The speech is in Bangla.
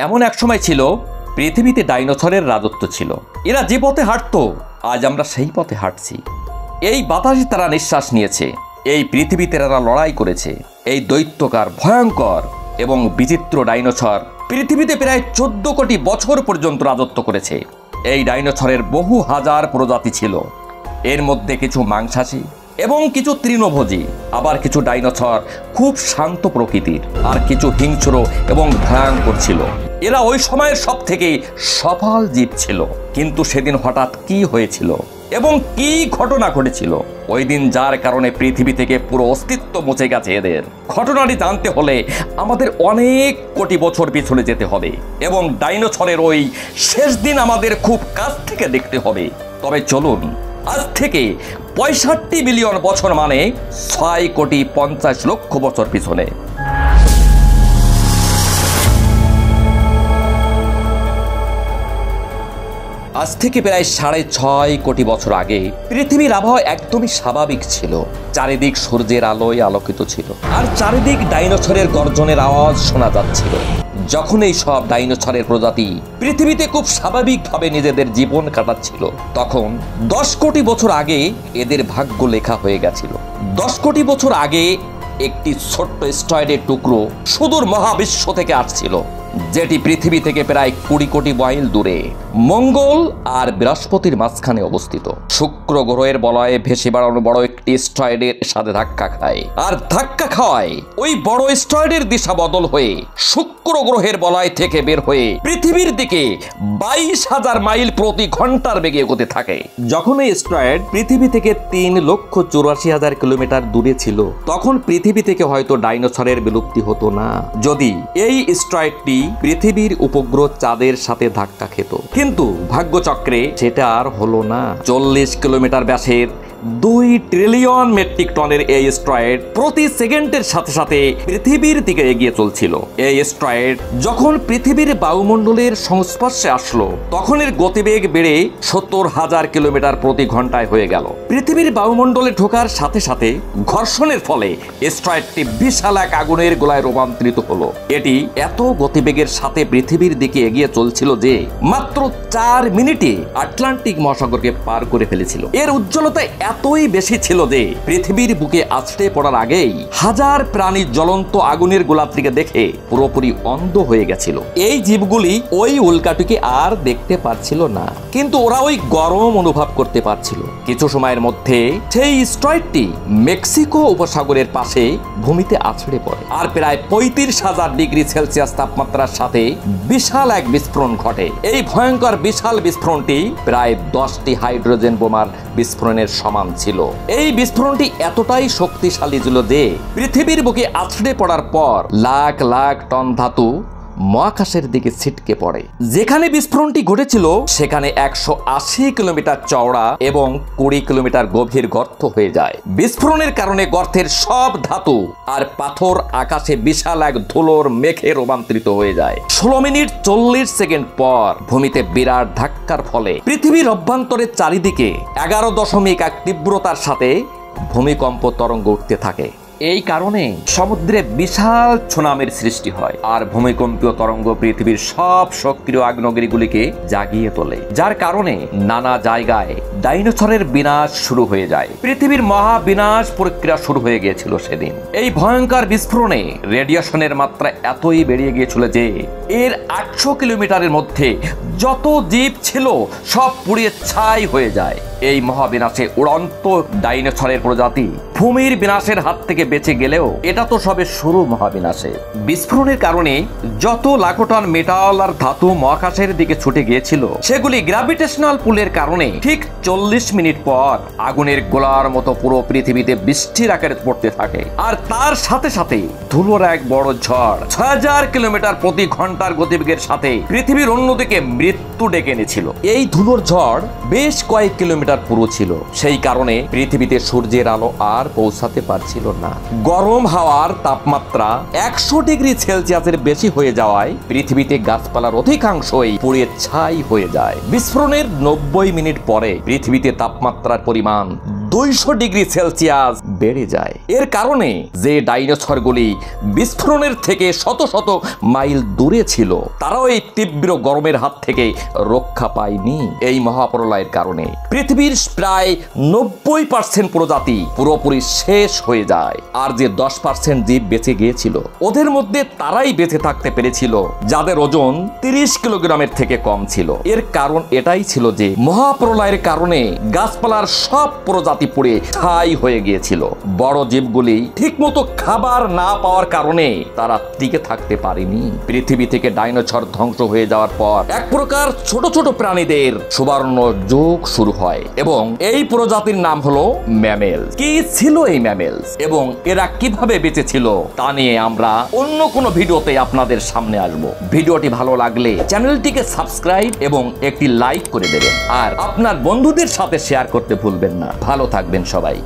এমন এক সময় ছিল পৃথিবীতে ডাইনোসরের রাজত্ব ছিল। এরা যে পথে হাঁটতো আজ আমরা সেই পথে হাঁটছি। এই বাতাসে তারা নিঃশ্বাস নিয়েছে, এই পৃথিবীতে তারা লড়াই করেছে। এই দৈত্যকার, ভয়ঙ্কর এবং বিচিত্র ডাইনোসর পৃথিবীতে প্রায় 14 কোটি বছর পর্যন্ত রাজত্ব করেছে। এই ডাইনোসরের বহু হাজার প্রজাতি ছিল। এর মধ্যে কিছু মাংসাশী এবং কিছু তৃণভোজী, আবার কিছু ডাইনোসর খুব শান্ত প্রকৃতির, আর কিছু হিংস্র এবং ভয়ঙ্কর ছিল। এরা ওই সময়ের সব থেকে সফল জীব ছিল। কিন্তু সেদিন হঠাৎ কি হয়েছিল এবং কি ঘটনা ঘটেছিল ওই দিন, যার কারণে পৃথিবী থেকে পুরো অস্তিত্ব মুছে গেছে এদের, ঘটনাটি জানতে হলে আমাদের অনেক কোটি বছর পিছনে যেতে হবে এবং ডাইনোসরের ওই শেষ দিন আমাদের খুব কাছ থেকে দেখতে হবে। তবে চলুন, আজ থেকে 65 বিলিয়ন বছর মানে 6,50,00,000 বছর পিছনে। আজ থেকে প্রায় 6.5 কোটি বছর আগে পৃথিবীর আবহাওয়া একদমই স্বাভাবিক ছিল। চারিদিক সূর্যের আলোয় আলোকিত ছিল, আর চারিদিক ডাইনোসরের গর্জনের আওয়াজ শোনা যাচ্ছিল। যখন এই সব ডাইনোসরের প্রজাতি পৃথিবীতে খুব স্বাভাবিকভাবে নিজেদের জীবন কাটাচ্ছিল, তখন 10 কোটি বছর আগে এদের ভাগ্য লেখা হয়ে গেছিল। 10 কোটি বছর আগে একটি ছোট্ট অ্যাস্টেরয়েডের টুকরো সুদূর মহাবিশ্ব থেকে আসছিল, যেটি পৃথিবী থেকে প্রায় 20 কোটি মাইল দূরে মঙ্গল আর বৃহস্পতির মাঝখানে অবস্থিত শুক্র গ্রহের বলয়ে ভেসে বেড়ানো বড় একটি অ্যাস্টেরয়েডের সাথে ধাক্কা খায়। আর ধাক্কা খাওয়ায় ওই বড় অ্যাস্টেরয়েডের দিশা বদল হয়ে শুক্র গ্রহের বলয় থেকে বের হয়ে পৃথিবীর দিকে 22,000 মাইল প্রতি ঘন্টার বেগে এগোতে থাকে। যখন এই অ্যাস্টেরয়েড পৃথিবী থেকে 3,84,000 কিলোমিটার দূরে ছিল, তখন পৃথিবী থেকে হয়তো ডাইনোসরের বিলুপ্তি হতো না, যদি এই অ্যাস্টেরয়েডটি পৃথিবীর উপগ্রহ চাঁদের সাথে ধাক্কা খেত। কিন্তু ভাগ্যচক্রে সেটা আর হলো না। 40 কিলোমিটার ব্যাসের 2 ট্রিলিয়ন মেট্রিক টনের এই অ্যাস্টেরয়েড প্রতি সেকেন্ডের সাথে সাথে পৃথিবীর দিকে এগিয়ে চলছিল। এই অ্যাস্টেরয়েড যখন পৃথিবীর বায়ুমণ্ডলের সংস্পর্শে আসলো, তখন এর গতিবেগ বেড়ে 70,000 কিলোমিটার প্রতি ঘন্টায় হয়ে গেল। পৃথিবীর বায়ুমণ্ডলে ঢোকার সাথে সাথে ঘর্ষণের ফলে অ্যাস্টেরয়েডটি বিশাল এক আগুনের গোলায় রূপান্তরিত হলো। এটি এত গতিবেগের সাথে পৃথিবীর দিকে এগিয়ে চলছিল যে মাত্র 4 মিনিটে আটলান্টিক মহাসাগরকে পার করে ফেলেছিল। এর উজ্জ্বলতা এতই বেশি ছিল যে পৃথিবীর বুকে আছড়ে পড়ার আগেই হাজার প্রাণী জ্বলন্ত আগুনের গোলাটিকে দেখে পুরোপুরি অন্ধ হয়ে গেছিল। এই জীবগুলি ওই উল্কাটিকে আর দেখতে পারছিল না, কিন্তু ওরা ওই গরম অনুভব করতে পারছিল। কিছু সময়ের মধ্যে সেই অ্যাস্টেরয়েডটি মেক্সিকো উপসাগরের পাশে ভূমিতে আছড়ে পড়ে, আর প্রায় 35,000 ডিগ্রি সেলসিয়াস তাপমাত্রার সাথে বিশাল এক বিস্ফোরণ ঘটে। এই ভয়ঙ্কর বিশাল বিস্ফোরণটি প্রায় 10টি হাইড্রোজেন বোমার বিস্ফোরণের সমান ছিল। এই বিস্ফোরণটি এতটাই শক্তিশালী ছিল যে পৃথিবীর বুকে আছড়ে পড়ার পর লাখ লাখ টন ধাতু মহাকাশের দিকে ছিটকে পড়ে। যেখানে বিস্ফোরণটি ঘটেছিল সেখানে 180 কিলোমিটার চওড়া এবং 20 কিলোমিটার গভীর গর্ত হয়ে যায়। বিস্ফোরণের কারণে গর্তের সব ধাতু আর পাথর আকাশে বিশাল এক ধুলোর মেঘে রূপান্তরিত হয়ে যায়। 16 মিনিট 40 সেকেন্ড পর ভূমিতে বিরাট ধাক্কার ফলে পৃথিবীর অভ্যন্তরে চারিদিকে 11.1 তীব্রতার সাথে ভূমিকম্প তরঙ্গ উঠতে থাকে। এই কারণে সমুদ্রে বিশাল সুনামির সৃষ্টি হয়, আর ভূমিকম্পীয় তরঙ্গ পৃথিবীর সব সক্রিয় আগ্নেয়গিরিগুলিকে জাগিয়ে তোলে, যার কারণে নানা জায়গায় ডাইনোসরের বিনাশ শুরু হয়ে যায়। পৃথিবীর মহা বিনাশ প্রক্রিয়া শুরু হয়ে গিয়েছিল সেদিন। এই ভয়ঙ্কর বিস্ফোরণে রেডিয়েশনের মাত্রা এতই বেড়ে গিয়েছিল যে এর 800 কিলোমিটারের মধ্যে যত জীব ছিল সব পুড়িয়ে ছাই হয়ে যায়। এই মহাবিনাশে উড়ন্ত ডাইনোসরের প্রজাতি ভূমির বিনাশের হাত থেকে বেঁচে গেলেও এটা তো সবে শুরু মহাবিনাশে। বিস্ফোরণের কারণে যত লাখো টন মেটাল আর ধাতু মহাকাশের দিকে ছুটে গিয়েছিল, সেগুলি গ্র্যাভিটেশনাল পুলের কারণে ঠিক 40 মিনিট পর আগুনের গোলার মতো পুরো পৃথিবীতে বৃষ্টির আকারে পড়তে থাকে। আর তার সাথে সাথে ধুলোর এক বড় ঝড় 6000 কিলোমিটার প্রতি ঘন্টার গতিবেগের সাথে পৃথিবীর অন্যদিকে মৃত্যু ডেকে এনেছিল। এই ধুলোর ঝড় বেশ কয়েক কিলোমিটার পুরো ছিল, সেই কারণে পৃথিবীতে সূর্যের আলো আর পৌঁছাতে পারছিল না। গরম হাওয়ার তাপমাত্রা 100 ডিগ্রি সেলসিয়াসের বেশি হয়ে যাওয়ায় পৃথিবীতে গাছপালার অধিকাংশই পুড়িয়ে ছাই হয়ে যায়। বিস্ফোরণের 90 মিনিট পরে পৃথিবীতে তাপমাত্রার পরিমাণ 200°C বেড়ে যায়। এর কারণে যে ডাইনোসরগুলি বিস্ফোরণের থেকে শত শত মাইল দূরে ছিল তারাও এই তীব্র গরমের হাত থেকে রক্ষা পায়নি। এই মহাপ্রলয়ের কারণে পৃথিবীর প্রায় 90% প্রজাতি পুরোপুরি শেষ হয়ে যায়। আর যে 10% জীব বেঁচে গিয়েছিল ওদের মধ্যে তারাই বেঁচে থাকতে পেরেছিল যাদের ওজন 30 কিলোগ্রামের থেকে কম ছিল। এর কারণ এটাই ছিল যে মহাপ্রলয়ের কারণে গাছপালার সব প্রজাতি পুড়ে ছাই হয়ে গিয়েছিল। বড় জীবগুলি ঠিকমতো খাবার না পাওয়ার কারণে তারা টিকে থাকতে পারেনি। পৃথিবী থেকে ডাইনোসর ধ্বংস হয়ে যাওয়ার পর এক প্রকার ছোট ছোট প্রাণীদের সুবর্ণ যুগ শুরু হয় এবং এই প্রজাতির নাম হলো ম্যামেল। কি ছিল এই ম্যামেলস এবং এরা কিভাবে বেঁচে ছিল তা নিয়ে আমরা অন্য কোনো ভিডিওতে আপনাদের সামনে আসব। ভিডিওটি ভালো লাগলে চ্যানেলটিকে সাবস্ক্রাইব এবং একটি লাইক করে দেবেন আর আপনার বন্ধুদের সাথে শেয়ার করতে ভুলবেন না। ভালো থাকবেন সবাই।